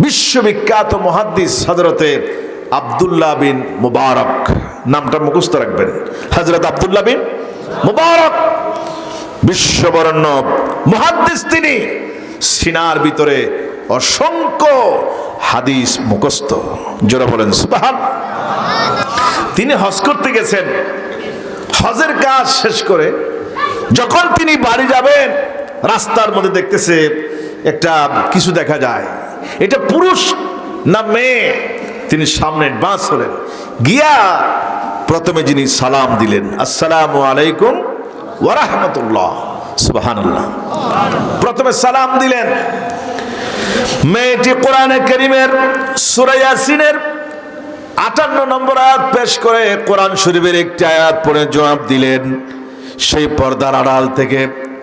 বিশ্ববিখ্যাত মুহাদ্দিস হযরতে আব্দুল্লাহ বিন মুবারক, নামটা মুখস্থ রাখবেন। হযরত আব্দুল্লাহ বিন মুবারক বিশ্ববরেণ্য মুহাদ্দিস। তিনি সিনার ভিতরে অসংখ্য হাদিস মুখস্থ। জোরে বলেন সুবহানাল্লাহ। তিনি হজ করতে গেছেন। হজের কাজ শেষ করে যখন তিনি বাড়ি যাবেন, রাস্তার মধ্যে দেখতেছে একটা কিছু দেখা যায়। এটা পুরুষ না মেয়ে? তিনি সামনে বাস হলেন, গিয়া প্রথমে যিনি সালাম দিলেন, আসসালামু আলাইকুম ওয়া রাহমাতুল্লাহ। সুবহানাল্লাহ। প্রথমে সালাম দিলেন। মেয়েটি কোরআনে কারীমের সূরা ইয়াসিনের 58 নম্বর আয়াত পেশ করে কোরআন শরীফের একটি আয়াত পড়ে জবাব দিলেন। সেই পর্দার আড়াল থেকে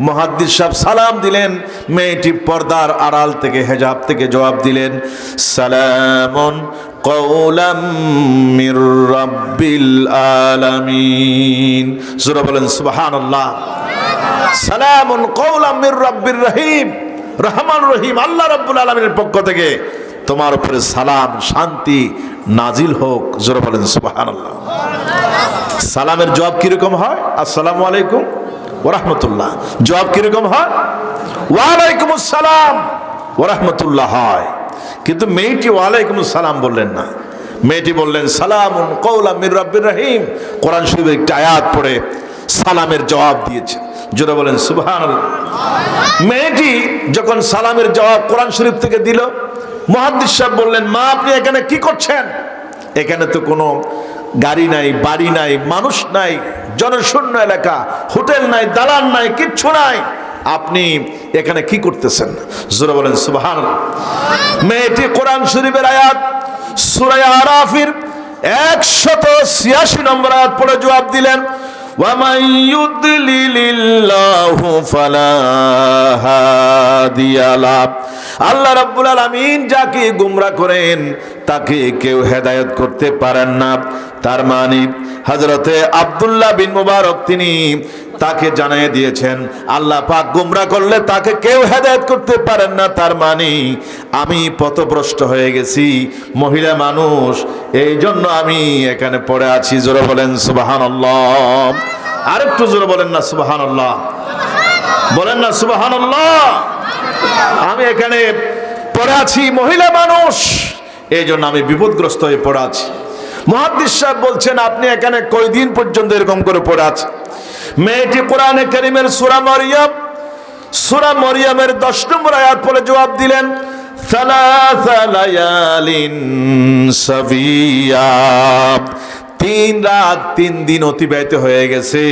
মুহাদ্দিস সাহেব সালাম দিলেন। মেয়েটি পর্দার আড়াল থেকে, হেজাব থেকে জবাব দিলেন, সালামুন কওলাম মির রাব্বিল আলামিন। সূরা বলেন সুবহানাল্লাহ। সালামুন কওলাম মির রাব্বির রহিম, রহমান রহিম আল্লাহ রাব্বুল আলামিনের পক্ষ থেকে তোমার উপরে সালাম, শান্তি নাজিল হোক। জোরে বলেন সুবহানাল্লাহ। সালামের জবাব কিরকম হয়? আসসালামু আলাইকুম ওয়া রাহমাতুল্লাহ। জবাব কিরকম হয়? ওয়া আলাইকুমুস সালাম ওয়া রাহমাতুল্লাহ হয়। কিন্তু মেয়েটি ওয়া আলাইকুমুস সালাম বললেন না। মেয়েটি বললেন সালামুন কওলাম মির রাব্বির রহিম। কোরআন শরীফের একটা আয়াত পড়ে সালামের জবাব দিয়েছে। জোরে বলেন সুবহানাল্লাহ। মেয়েটি যখন সালামের জবাব কোরআন শরীফ থেকে দিল, মুহাদ্দিস সাহেব বললেন, মা আপনি এখানে কি করছেন? এখানে তো কোনো গাড়ি নাই, বাড়ি নাই, মানুষ নাই, জনশূন্য এলাকা, হোটেল নাই, দালান নাই, কিচ্ছু নাই, আপনি এখানে কি করতেছেন? জোরে বলেন সুবহানাল্লাহ। মেয়েটি কোরআন শরীফের আয়াত সূরা আরাফের 186 নম্বর আয়াত পড়ে জবাব দিলেন, وَمَن يُضْلِلِ اللَّهُ فَلَا هَادِيَ لَهُ। আল্লাহ রাব্বুল আলামিন যাকে গুমরাহ করেন তাকে কেউ হেদায়েত করতে পারেন না। তার মানে হযরতে আব্দুল্লাহ বিন মুবারক তিনি তাকে জানিয়ে দিয়েছেন, আল্লাহ পাক গুমরাহ করলে তাকে কেউ হেদায়েত করতে পারেন না। তার মানে আমি পথভ্রষ্ট হয়ে গেছি, মহিলা মানুষ, এই জন্য আমি এখানে পড়ে আছি। জোরে বলেন সুবহানাল্লাহ। আরেকটু জোরে বলেন না সুবহানাল্লাহ। বলেন না সুবহানাল্লাহ। আমি এখানে পড়ে আছি, মহিলা মানুষ, এই জন্য আমি বিপদগ্রস্ত হয়ে পড়ে আছি। মুহাদ্দিস সাহেব বলছেন, আপনি এখানে কয়দিন পর্যন্ত এরকম করে পড়ে আছেন? মেয়েটি কোরআনে কারীমের সূরা মরিয়মের 10 নম্বর আয়াত পড়ে জবাব দিলেন, সালাসা লায়ালিন সাবিয়া। 3 রাত 3 দিন অতিবাহিত হয়ে গেছে,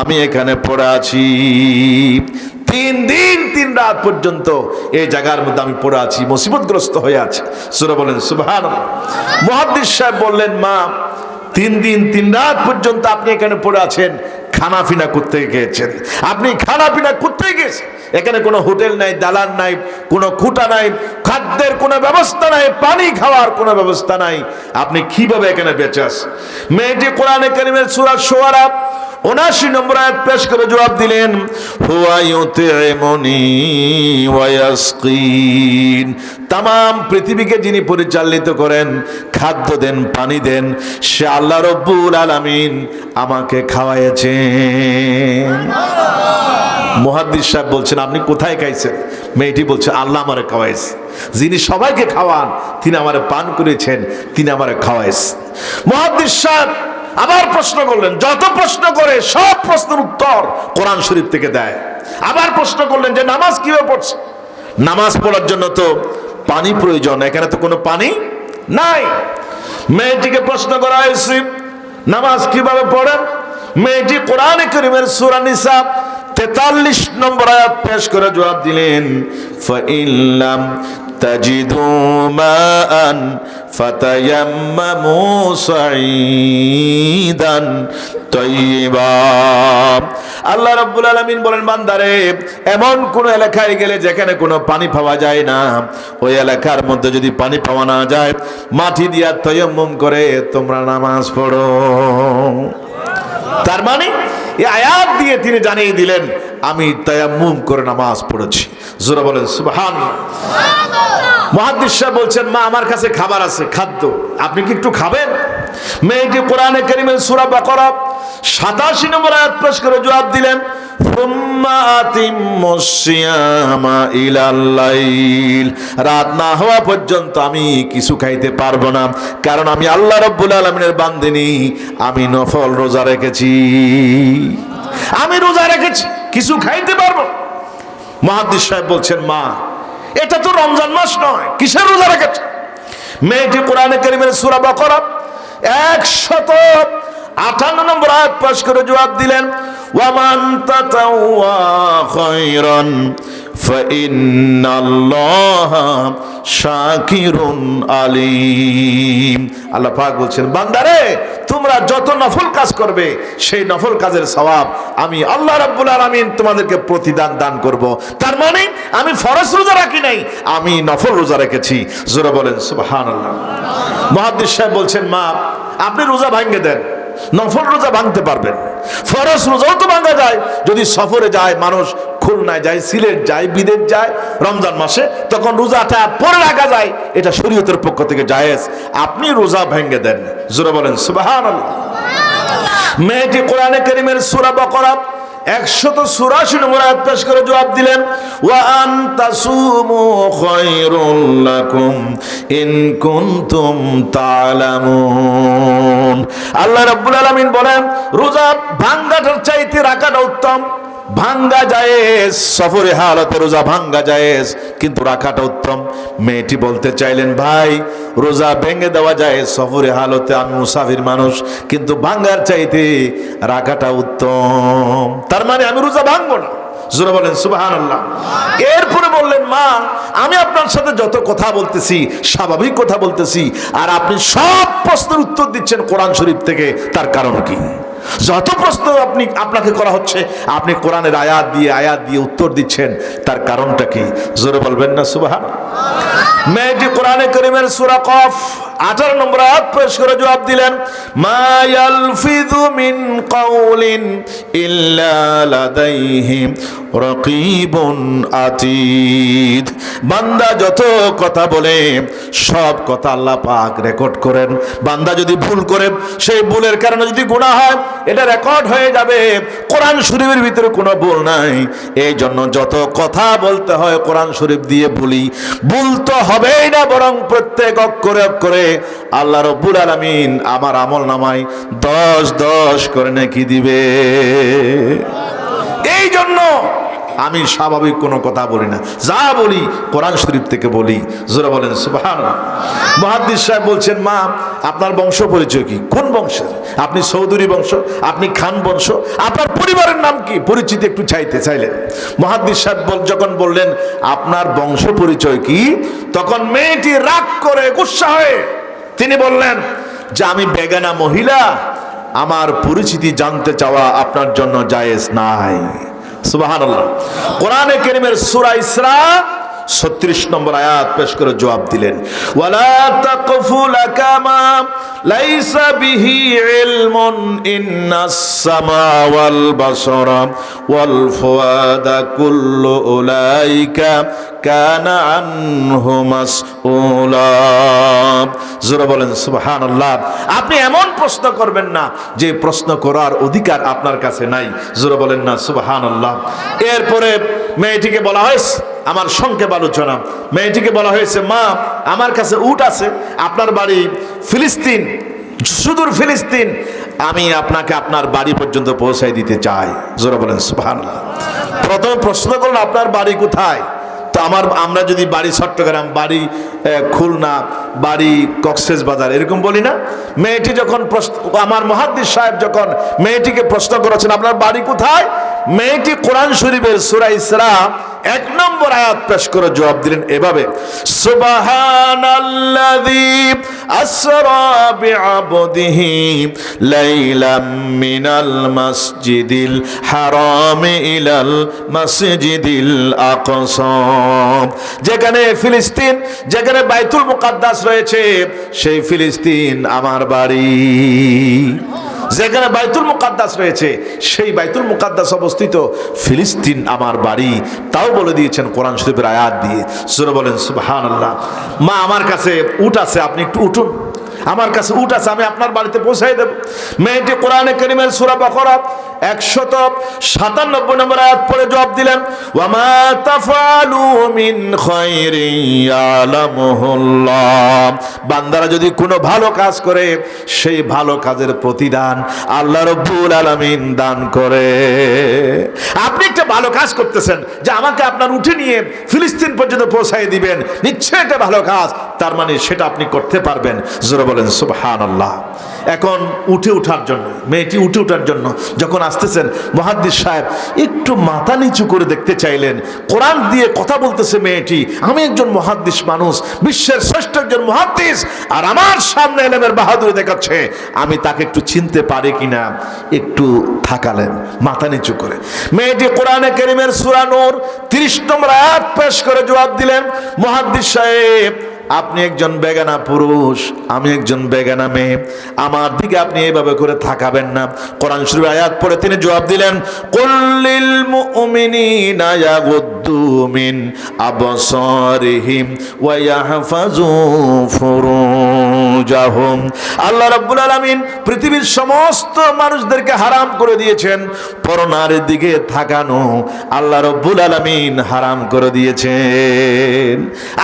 আমি এখানে পড়ে আছি। 3 দিন 3 রাত পর্যন্ত এই জায়গার মধ্যে আমি পড়ে আছি, মুসিবতগ্রস্ত হয়ে আছি। সূরা বলেন সুবহানাল্লাহ। মুহাদ্দিস সাহেব বললেন, মা 3 দিন 3 রাত পর্যন্ত আপনি এখানে পড়ে আছেন, খানা পিনা করতে গিয়েছেন? আপনি খানা পিনা করতে গেছেন? এখানে কোনো হোটেল নাই, দালান নাই, কোনো খুঁটা নাই, খাদ্যের কোনো ব্যবস্থা নাই, পানি খাওয়ার কোনো ব্যবস্থা নাই, আপনি কিভাবে এখানে বেঁচে আছেন? মেয়েটি কোরআনে কারীমের সূরা শুআরা 79 নম্বর আয়াত পেশ করে জবাব দিলেন, হুয়া ইউতিমুনি ওয়া ইয়াসকিন। তাম পৃথিবীকে যিনি পরিচালিত করেন, খাদ্য দেন, পানি দেন, সে আল্লাহ রাব্বুল আলামিন আমাকে খাওয়াইছেন। মুহাদ্দিস সাহেব বলছেন, আপনি কোথায় খাইছেন? মেয়েটি বলছে, আল্লাহ আমারে খাওয়াইছে। যিনি সবাইকে খাওয়ান তিনি আমারে পান করেছেন, তিনি আমারে খাওয়াইছেন। মুহাদ্দিস সাহেব আবার প্রশ্ন করলেন, যত প্রশ্ন করে সব প্রশ্নের উত্তর কোরআন শরীফ থেকে দেয়। আবার প্রশ্ন করলেন যে নামাজ কিভাবে পড়ছে? নামাজ পড়ার জন্য তো পানি প্রয়োজন, এখানে তো কোনো পানি নাই। মেয়েটিকে প্রশ্ন করা হয়েছে, নামাজ কিভাবে পড়েন? মেয়েটি কোরআনে কারীমের সূরা নিসা 43 নম্বর আয়াত পেশ করে জবাব দিলেন, ফাইল্লাম তাজিদু মাআন ফাতায়াম্মামু সাঈদান তাইয়্যিবা। আল্লাহ রাব্বুল আলামিন বলেন, বান্দারে, এমন কোন এলাকায় গেলে যেখানে কোনো পানি পাওয়া যায় না, ওই এলাকার মধ্যে যদি পানি পাওয়া না যায়, মাটি দিয়া তায়াম্মুম করে তোমরা নামাজ পড়ো। তার মানে এই আয়াত দিয়ে তিনি জানিয়ে দিলেন, আমি তায়াম্মুম করে নামাজ পড়েছি। জোরে বলেন সুবহানাল্লাহ। মুহাদ্দিস সাহেব বলছেন, মা আমার কাছে খাবার আছে, খাদ্য, আপনি কি একটু খাবেন? মেয়েটি কোরআনে কারীমের সূরা বাকারা 87 নম্বর আয়াত পেশ করে জবাব দিলেন, সুম্মা আতিম্মুস সিয়ামা ইলাল লাইল, রাত না হওয়া পর্যন্ত আমি কিছু খাইতে পারবো না, কারণ আমি আল্লাহ রাব্বুল আলামিনের বান্দিনী, আমি নফল রোজা রেখেছি, আমি রোজা রেখেছি, কিছু খাইতে পারবো। মুহাদ্দিস সাহেব বলছেন, মা এটা তো রমজান মাস নয়, কিসের রোজা রেখেছে? মেয়েটি কোরআনে কারীমের সূরা বাকারা 158 নম্বর আয়াত পাশ করে জবাব দিলেন, ওয়ামান তাতাওয়া খায়রান ফাইন্নাল্লাহা শাকিরুন আলিম। আল্লাহ পাক বলছেন, বান্দারে তোমরা যত নফল কাজ করবে সেই নফল কাজের সওয়াব আমি আল্লাহ রাব্বুল আলামিন তোমাদেরকে প্রতিদান দান করব। তার মানে আমি ফরজ রোজা রাখি নাই, আমি নফল রোজা রেখেছি। জোরে বলেন সুবহানাল্লাহ। মুহাদ্দিস সাহেব বলছেন, মা আপনি রোজা ভাঙিয়ে দেন, নফল রোজা ভাঙতে পারবেন, ফরজ রোজাও তো ভাঙা যায়। যদি সফরে যায় মানুষ, খুলনায় যায়, সিলেট যায়, বিদেশ যায় রমজান মাসে, তখন রোজাটা পরে রাখা যায়, এটা শরীয়তের পক্ষ থেকে জায়েজ। আপনি রোজা ভেঙে দেন। জোরে বলেন সুবহানাল্লাহ। মেয়েটি কোরআনে কারীমের সূরা বাকারা 184 নম্বর আয়াত পেশ করে জবাব দিলেন, ওয়া আনতাসুমু খায়রুল লাকুম ইন কুনতুম তা'লামুন। আল্লাহ রাব্বুল আলামিন বলেন, রোজা ভাঙ্গাটার চাইতে রাখাটা উত্তম। ভাঙ্গা জায়েজ, সফরে হালতে রোজা ভাঙ্গা জায়েজ, কিন্তু রাখাটা উত্তম। মেয়েটি বলতে চাইলেন, ভাই রোজা ভেঙে দেওয়া যায় সফরে হালতে, আমি মুসাফির মানুষ, কিন্তু ভাঙ্গার চাইতে রাখাটা উত্তম, তার মানে আমি রোজা ভাঙবো না। জোরে বলেন সুবহানাল্লাহ। এরপরে বললেন, মা আমি আপনার সাথে যত কথা বলতেছি স্বাভাবিক কথা বলতেছি, আর আপনি সব প্রশ্নের উত্তর দিচ্ছেন কোরআন শরীফ থেকে, তার কারণ কি? যত প্রশ্ন আপনাকে করা হচ্ছে, আপনি কোরআনের আয়াত দিয়ে উত্তর দিচ্ছেন, তার কারণটা কি? জোরে বলবেন না সুবহানাল্লাহ। মেয়েটি কোরআনে কারীমের সূরা কফ 18 নম্বর আয়াত পেশ করে জবাব দিলেন, মা ইয়ালফিযু মিন কাউলিন ইল্লা লাদাইহি রাকীবুন আতীদ। বান্দা যত কথা বলে সব কথা আল্লাহ পাক রেকর্ড করেন। বান্দা যদি ভুল করে, সেই ভুলের কারণে যদি গুনাহ হয়, এটা রেকর্ড হয়ে যাবে। কোরআন শরীফের ভিতরে কোনো ভুল নাই, এই জন্য যত কথা বলতে হয় কোরআন শরীফ দিয়ে বলি। ভুল তো হবেই না, বরং প্রত্যেক অক্ষরে অক্ষরে আল্লাহ রাব্বুল আলামিন আমার আমল নামায় 10 করে নেকি দিবে। এই জন্য আমি স্বাভাবিক কোনো কথা বলি না, যা বলি কোরআন শরীফ থেকে বলি। জোরে বলেন সুবহানাল্লাহ। মুহাদ্দিস সাহেব বলছেন, মা আপনার বংশ পরিচয় কি? কোন বংশের? আপনি চৌধুরী বংশ, আপনি খান বংশ, আপনার পরিবারের নাম কি? পরিচিতি একটু চাইলেন। মুহাদ্দিস সাহেব যখন বললেন আপনার বংশ পরিচয় কি, তখন মেয়েটি রাগ করে গুসসা হয়ে তিনি বললেন যে আমি বেগানা মহিলা, আমার পরিচিতি জানতে চাওয়া আপনার জন্য জায়েজ নাই। সুবহানাল্লাহ। কোরআনে কারীমের সূরা ইসরা 36 নম্বর আয়াত পেশ করে জবাব দিলেন, ওয়ালা তাকফু লাকা মা লাইসা বিহি ইলমুন ইন্নাস সামা ওয়াল বাসারা ওয়াল ফুআদা কুল্লু উলাইকা কানা আনহু মাসউলা। জোরে বলেন সুবহানাল্লাহ। আপনি এমন প্রশ্ন করবেন না যে প্রশ্ন করার অধিকার আপনার কাছে নাই। জোরে বলেন না সুবহানাল্লাহ। এরপরে মেয়েটিকে বলা হয়েছে, আমার সংক্ষেপ আলোচনা, মেয়েটিকে বলা হয়েছে, মা আমার কাছে উট আছে, আপনার বাড়ি ফিলিস্তিন, সুদূর ফিলিস্তিন, আমি আপনাকে আপনার বাড়ি পর্যন্ত পৌঁছাই দিতে চাই। জোরে বলেন সুবহানাল্লাহ। প্রথম প্রশ্ন করুন আপনার বাড়ি কোথায়? তো আমরা যদি বাড়ি চট্টগ্রাম, বাড়ি খুলনা, বাড়ি কক্সবাজার এরকম বলি না? মেয়েটি যখন আমার মুহাদ্দিস সাহেব যখন মেয়েটিকে প্রশ্ন করেছেন আপনার বাড়ি কোথায়, মেয়েটি কোরআন শরীফের সূরা ইসরা 1 নম্বর আয়াত পেশ করে জবাব দিলেন এভাবে, সুবহানাল্লাযী আসরা বিআবদিহি লাইলাম মিনাল মাসজিদিল হারাম ইলাল মাসজিদিল আকসা। যেখানে ফিলিস্তিন, যেখানে বাইতুল মুকাদ্দাস রয়েছে, সেই ফিলিস্তিন আমার বাড়ি। যেখানে বাইতুল মুকাদ্দাস রয়েছে, সেই বাইতুল মুকাদ্দাস অবস্থিত ফিলিস্তিন আমার বাড়ি, তাও বলে দিয়েছেন কোরআন শরীফের আয়াত দিয়ে। সূরা বলেন সুবহানাল্লাহ। মা, আমার কাছে উট আছে, আপনি একটু উঠুন, আমার কাছে উট আছে, আমি আপনার বাড়িতে পৌঁছাই দেব। মেয়েটি কোরআনে কারীমের সূরা বাকারা 197 নম্বর আয়াত পড়ে জবাব দিলেন, ওয়ামা তাফআলু মিন খায়রিন ইয়ালামুহুল্লাহ। বান্দারা যদি কোনো ভালো কাজ করে, সেই ভালো কাজের প্রতিদান আল্লাহ রাব্বুল আলামিন দান করে। আপনি একটা ভালো কাজ করতেছেন যে আমাকে আপনার উঠে নিয়ে ফিলিস্তিন পর্যন্ত পৌঁছাই দিবেন, নিশ্চয়ই এটা ভালো কাজ, তার মানে সেটা আপনি করতে পারবেন। জোরে বলেন সুবহানাল্লাহ। এখন উঠে ওঠার জন্য, মেয়েটি উঠে ওঠার জন্য যখন আসতেছেন, মুহাদ্দিস সাহেব একটু মাথা নিচু করে দেখতে চাইলেন। কোরআন দিয়ে কথা বলতেছে মেয়েটি, আমি একজন মুহাদ্দিস মানুষ, বিশ্বের শ্রেষ্ঠ একজন মুহাদ্দিস, আর আমার সামনে ইলমের বাহাদুরি দেখাচ্ছে, আমি তাকে একটু চিনতে পারি কিনা একটু থাকালেন মাথা নিচু করে। মেয়েটি কোরআনে কারীমের সূরা নূর 30 নম্বর আয়াত পেশ করে জবাব দিলেন, মুহাদ্দিস সাহেব, আপনি একজন বেগানা পুরুষ, আমি একজন বেগানা মেয়ে, আমার দিকে আপনি এইভাবে করে তাকাবেন না। কোরআন শরীফের আয়াত পড়ে তিনি জবাব দিলেন, কুল্লিল মুমিনিনা ইয়াগুদ্দু মিন আবসারিহিম ওয়া ইয়াহফাজু ফুরুজাহুম। আল্লাহ রাব্বুল আলামিন পৃথিবীর সমস্ত মানুষদেরকে হারাম করে দিয়েছেন পরনারীর দিকে তাকানো, আল্লাহ রাব্বুল আলামিন হারাম করে দিয়েছেন।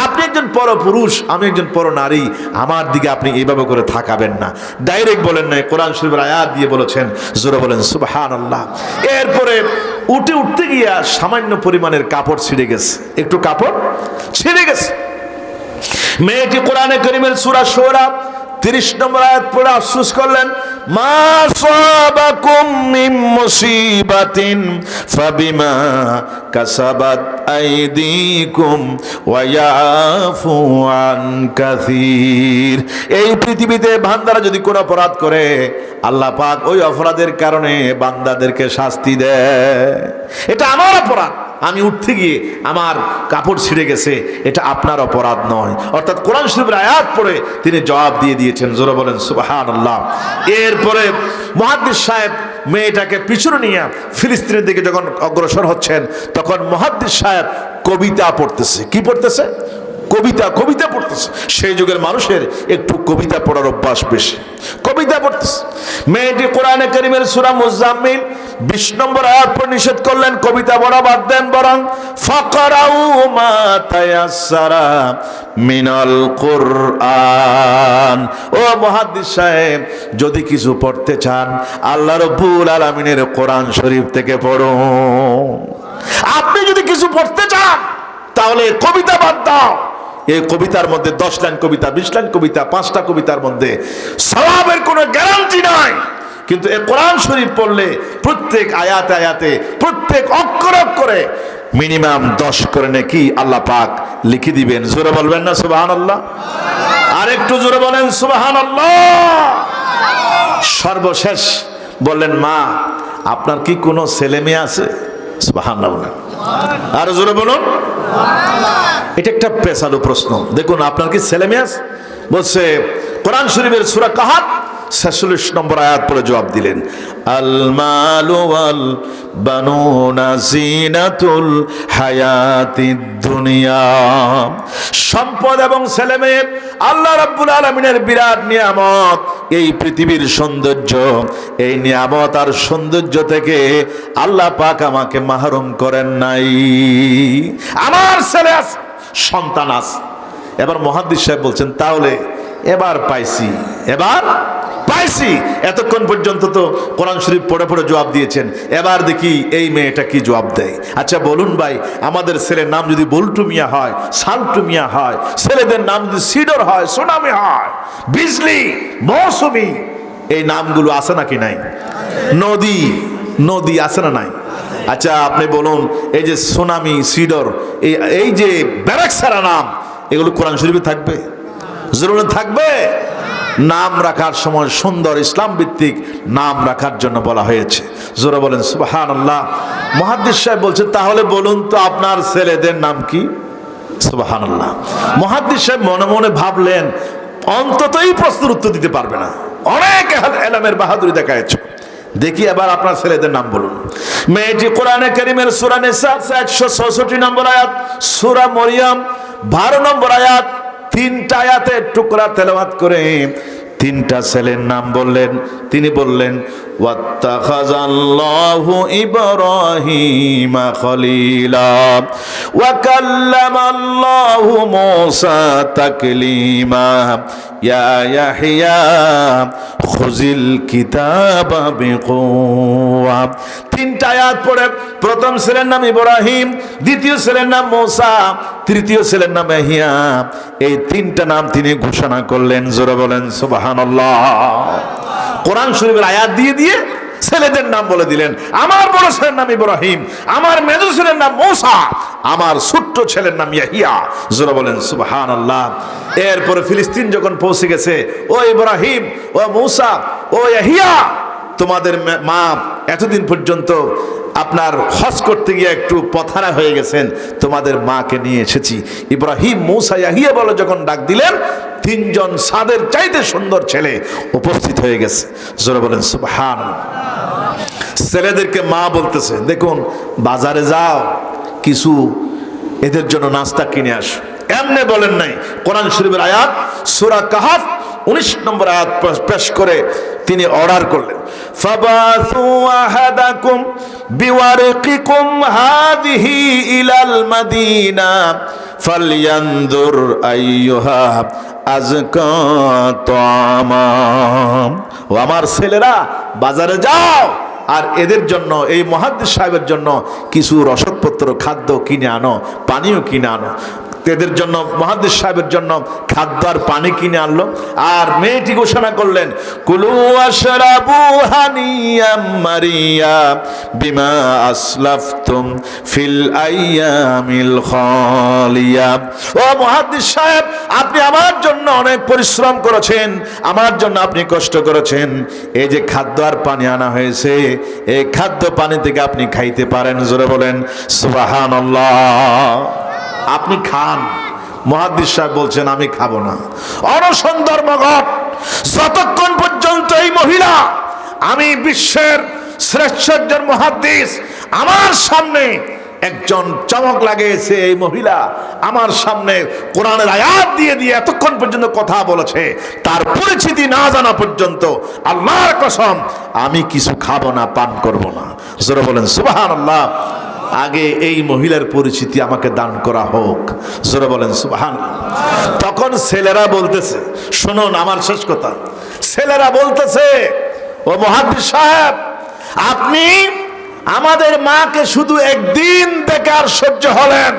আপনি একজন পরপুরুষ, আমি একজন পর নারী, আমার দিকে আপনি এইভাবে করে থাকাবেন না। ডাইরেক্ট বলেন নাই, কোরআন শরীফের আয়াত দিয়ে বলেছেন। জোরে বলেন সুবহানাল্লাহ। এরপরে উঠতে গিয়া সামান্য পরিমাণের কাপড় ছিঁড়ে গেছে, একটু কাপড় ছিঁড়ে গেছে। মেয়েটি কোরআনে কারীমের সূরা শুরা 30 নম্বর আয়াত পড়ে আফসোস করলেন, মা সাবাকুম মিন মুসিবাতিন ফাবিমা কাসাবাত আইদিকুম ওয়া ইয়াফু আন কাসীর। এই পৃথিবীতে বান্দারা যদি কোনো অপরাধ করে, আল্লাহ পাক ওই অপরাধের কারণে বান্দাদেরকে শাস্তি দেয়। এটা আমার অপরাধ, আমি উঠতে গিয়ে আমার কাপড় ছিঁড়ে গেছে, এটা আপনার অপরাধ নয়। অর্থাৎ কোরআন শরীফের আয়াত পড়ে তিনি জবাব দিয়ে দিয়েছেন। জোরে বলেন সুবহানাল্লাহ। এরপরে মুহাদ্দিস সাহেব মেয়েটাকে পিছনে নিয়ে ফিলিস্তিনের দিকে যখন অগ্রসর হচ্ছেন, তখন মুহাদ্দিস সাহেব কবিতা পড়তেছে। কি পড়তেছে? কবিতা পড়তেছে। সেই যুগের মানুষের একটু কবিতা পড়ার অভ্যাস বেশি, কবিতা পড়তেছে। মেয়েটি কোরআনে কারীমের সূরা মুজাম্মিল 20 নম্বর আয়াত পড়ে নিষেধ করলেন, কবিতা পড়া বাদ দেন, বরং ফাকরাউ মা তায়াসসারা মিনাল কুরআন। ও মুহাদ্দিস সাহেব, যদি কিছু পড়তে চান আল্লাহ রাব্বুল আলামিনের কোরআন শরীফ থেকে পড়ুন। আপনি যদি কিছু পড়তে চান তাহলে কবিতা বাদ দাও। এই কবিতার মধ্যে 10 লাইন কবিতা, 20 লাইন কবিতা, 5টা কবিতার মধ্যে সওয়াবের কোনো গ্যারান্টি নাই, কিন্তু এই কোরআন শরীফ পড়লে প্রত্যেক আয়াতে আয়াতে, প্রত্যেক অক্ষর অক্ষরে মিনিমাম 10 করে নেকি আল্লাহ পাক লিখে দিবেন। জোরে বলবেন না সুবহানাল্লাহ? আর একটু জোরে বলেন সুবহানাল্লাহ। সর্বশেষ বললেন, মা আপনার কি কোনো ছেলে মেয়ে আছে? সুবহানাল্লাহ বলেন, আর জোরে বলুন। এটা একটা পেশালো প্রশ্ন। দেখুন, আপনার কি ছেলে মেয়ে আছে? বলছে কোরআন শরীফের সূরা কাহাফ 46 নম্বর আয়াত পড়ে জবাব দিলেন, আল মালু ওয়াল বানুনা জিনাতুল হায়াতিদ দুনিয়া। সম্পদ এবং ছেলে মেয়ে আল্লাহ রাব্বুল আলামিনের বিরাট নিয়ামত। এই পৃথিবীর সৌন্দর্য, এই নিয়ামত আর সৌন্দর্য থেকে আল্লাহ পাক আমাকে মাহরুম করেন নাই। আমার ছেলে আছে, সন্তান আছে। এবার মুহাদ্দিস সাহেব বলছেন, তাহলে এবার পাইছি, এবার পাইছি। এতক্ষণ পর্যন্ত তো কোরআন শরীফ পড়ে পড়ে জবাব দিয়েছেন, এবার দেখি এই মেয়েটা কি জবাব দেয়। আচ্ছা বলুন ভাই, আমাদের ছেলের নাম যদি বল্টু মিয়া হয়, সাল্টু মিয়া হয়, ছেলেদের নাম যদি সিডর হয়, সোনামি হয়, বিজলি, মৌসুমি, এই নামগুলো আছে নাকি নাই? নদী, নদী আছে না নাই? আচ্ছা আপনি বলুন, এই যে সোনামি, সিডর, এই যে ব্যারাকসারা নাম, এগুলো কোরআন শরীফে থাকবে? জরুরি থাকবে? নাম রাখার সময় সুন্দর ইসলাম ভিত্তিক নাম রাখার জন্য বলা হয়েছে। জোরে বলেন সুবহানাল্লাহ। মুহাদ্দিস সাহেব বলছেন, তাহলে বলুন তো আপনার ছেলেদের নাম কি? সুবহানাল্লাহ। মুহাদ্দিস সাহেব মনে মনে ভাবলেন, অন্ততই প্রশ্নের উত্তর দিতে পারবে না। অনেক এলমের বাহাদুরি দেখায়ছো। দেখি এবার আপনার ছেলেদের নাম বলুন। মেয়েটি কোরআনে কারীমের সূরা নিসা 166 নম্বর আয়াত, সূরা মরিয়ম 12 নম্বর আয়াত, 3টা আয়াতের টুকরা তেলাওয়াত করে 3টা ছেলের নাম বললেন। তিনি বললেন ওয়াত্তাখাযাল্লাহু ইব্রাহিমা খলিলা ওয়া কাল্লামাল্লাহু মূসা তাকলিমা ইয়া ইয়াহইয়া খুযিল কিতাবা বিকুওয়া। 3টা আয়াত পড়ে প্রথম ছেলের নাম ইব্রাহিম, দ্বিতীয় ছেলের নাম মূসা, তৃতীয় ছেলের নাম ইয়াহইয়া। এই 3টা নাম তিনি ঘোষণা করলেন। জোরে বলেন সুবহানাল্লাহ। কোরআন শরীফের আয়াত দিয়ে দিয়ে ছেলেদের নাম বলে দিলেন। আমার বড় ছেলের নাম ইব্রাহিম, আমার মেজো ছেলের নাম মূসা, আমার ছোট্ট ছেলের নাম ইয়াহইয়া। জোরে বলেন সুবহানাল্লাহ। এরপরে ফিলিস্তিন যখন পৌঁছে গেছে, ও ইব্রাহিম, ও মূসা, ও ইয়াহইয়া, তোমাদের মা এতদিন পর্যন্ত আপনার হজ করতে গিয়ে একটু পথারা হয়ে গেছেন, তোমাদের মাকে নিয়ে এসেছি। ইব্রাহিম, মূসা, ইয়াহইয়া বলে যখন ডাক দিলেন, 3জন সাদের চাইতে সুন্দর ছেলে উপস্থিত হয়ে গেছে। জোরে বলেন সুবহানাল্লাহ। ছেলেদেরকে মা বলতেছে, দেখুন বাজারে যাও, কিছু এদের জন্য নাস্তা কিনে আসো। এমনি বলেন নাই, কোরআন শরীফের আয়াত সূরা কাহাফ 19 নম্বর আয়াত পেশ করে তিনি অর্ডার করলেন, ফাবাসু আহাদাকুম বিওয়ারিকিকুম হাদিহি ইলাল মাদিনা ফালয়ানজুর আইয়ুহা আযকা তাআমা। ও আমার ছেলেরা, বাজারে যাও আর এদের জন্য, এই মুহাদ্দিস সাহেবের জন্য কিছু রসদপত্র, খাদ্য কিনে আনো, পানিও কিনে আনো। এদের জন্য, মুহাদ্দিস সাহেবের জন্য খাদ্য আর পানি কিনে আনলো। আর মেয়েটি ঘোষণা করলেন, কুলু ওয়াশরাবু হানিয়াম মারিয়া বিমা আসলাফতুম ফিল আইয়ামিল খালিয়া। ও মুহাদ্দিস সাহেব, আপনি আমার জন্য অনেক পরিশ্রম করেছেন, আমার জন্য আপনি কষ্ট করেছেন। এই যে খাদ্য আর পানি আনা হয়েছে, এই খাদ্য পানি থেকে আপনি খাইতে পারেন। জোরে বলেন সুবহানাল্লাহ। আপনি খান। মুহাদ্দিস সাহেব বলছেন, আমি খাবো না। অনশন ধর্মঘট যতক্ষণ পর্যন্ত এই মহিলা, আমি বিশ্বের শ্রেষ্ঠ একজন মুহাদ্দিস, আমার সামনে একজন চমক লাগিয়েছে, এই মহিলা আমার সামনে কোরআনের আয়াত দিয়ে দিয়ে এতক্ষণ পর্যন্ত কথা বলেছে, তার পরিচিতি না জানা পর্যন্ত আল্লাহর কসম আমি কিছু খাবো না, পান করব না। জোরে বলেন সুবহানাল্লাহ। আগে এই মহিলার পরিচিতি আমাকে দান করা হোক। জোরে বলেন সুবহানাল্লাহ। তখন ছেলেরা বলতেছে, শুনুন আমার শেষ কথা, ছেলেরা বলতেছে, ও মুহাদ্দিস সাহেব, আপনি আমাদের মাকে শুধু একদিন দেখে আর সহ্য হলেন,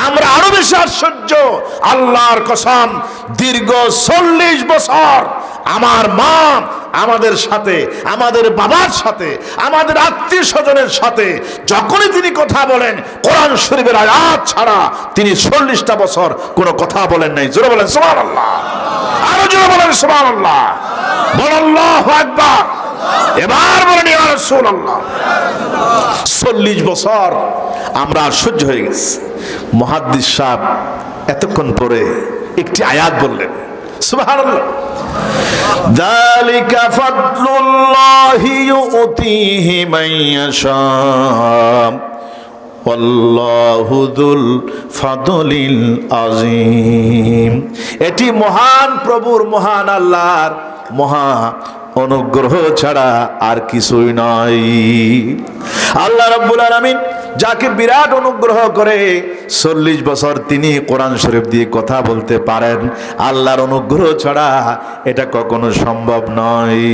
আমরা আরো বেশি আশ্চর্য। আল্লাহর কসম, দীর্ঘ 40 বছর আমার মা আমাদের সাথে, আমাদের বাবার সাথে, আমাদের আত্মীয় স্বজনের সাথে যখনই তিনি কথা বলেন, কোরআন শরীফের আয়াত ছাড়া তিনি 40টা বছর কোনো কথা বলেন নাই। জোরে বলেন সুবহানাল্লাহ। আরো জোরে বলেন সুবহানাল্লাহ। বলেন আল্লাহু আকবার। এবার বলেন ইয়া রাসূলুল্লাহ। 40 বছর আমরা সহ্য হয়ে গেছি। মুহাদ্দিস সাহেব এতক্ষণ পরে একটি আয়াত বললেন, সুবহানাল্লাহ। যালিকা ফাদলুল্লাহি ইউতিহি মান ইয়াশা ওয়াল্লাহু যুল ফাদলিল আযীম। এটি মহান প্রভুর, মহান আল্লাহর মহা অনুগ্রহ ছাড়া আর কিছুই নয়। আল্লাহ রাব্বুল আলামিন যাকে বিরাট অনুগ্রহ করে 40 বছর তিনি কোরআন শরীফ দিয়ে কথা বলতে পারেন, আল্লাহর অনুগ্রহ ছাড়া এটা কখনো সম্ভব নয়।